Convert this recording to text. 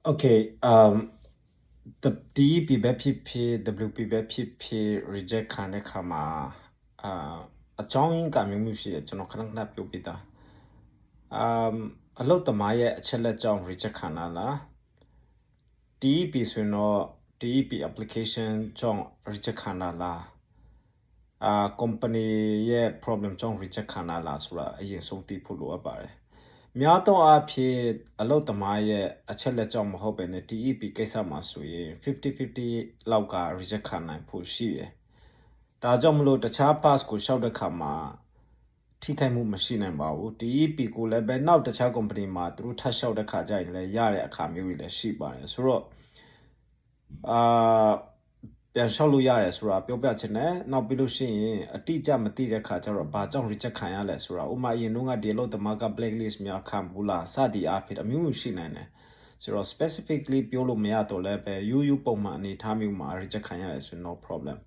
Okay, the DEP ပဲဖြစ်ဖြစ် WP ပဲဖြစ်ဖြစ် reject ခံတဲ့ခါမှာအကြောင်းရင်းကမျိုးမျိုးရှိတယ်ကျွန်တော်ခဏခဏပြောပြတာအလုပ်သမားရဲ့အချက်လက်ကြောင့် reject ခံတာလား DEP ဆိုရင်တော့ DEP application ကြောင့် reject ခံတာလားcompany ရဲ့ problem ကြောင့် reject ခံတာလားဆိုတာအရင်ဆုံးသိဖို့လိုအပ်ပါတယ်များသောအားဖြင့်အလုပ်သမားရဲ့အချက်လက်ကြောင့်မဟုတ်ဘဲနဲ့ DEP ကိစ္စမှာဆိုရင်50-50လောက်က reject ခံနိုင်ဖို့ရှိတယ်။ဒါကြောင့်မလို့တခြား pass ကိုရှောက်တဲ့ခါမှာထိခိုက်မှုမရှိနိုင်ပါဘူး။ DEP ကိုလည်းပဲနောက်တခြား company မှာသူတို့ထပ်ရှောက်တဲ့ခါကျရင်လည်းရတဲ့အခါမျိုးတွေလည်းရှိပါတယ်။ဆိုတော့ပြန်လျှောက်လို့ရတယ်ဆိုတာပြောပြချင်တယ်နောက်ပြီးလို့ရှိရင်အတိအကျမသိတဲ့ခါကျတော့ဘာကြောင့် reject ခံရလဲဆိုတာဥမာအရင်တုန်းကဒီလို့တမက blacklist များခံဘူးလားစသည်အားဖြင့်အမျိုးမျိုးရှိနိုင်တယ်ဆိုတော့ specifically ပြောလို့မရတော့လည်းပဲရိုးရိုးပုံမှန်အနေထားမျိုးမှာ reject ခံရတယ်ဆို no problem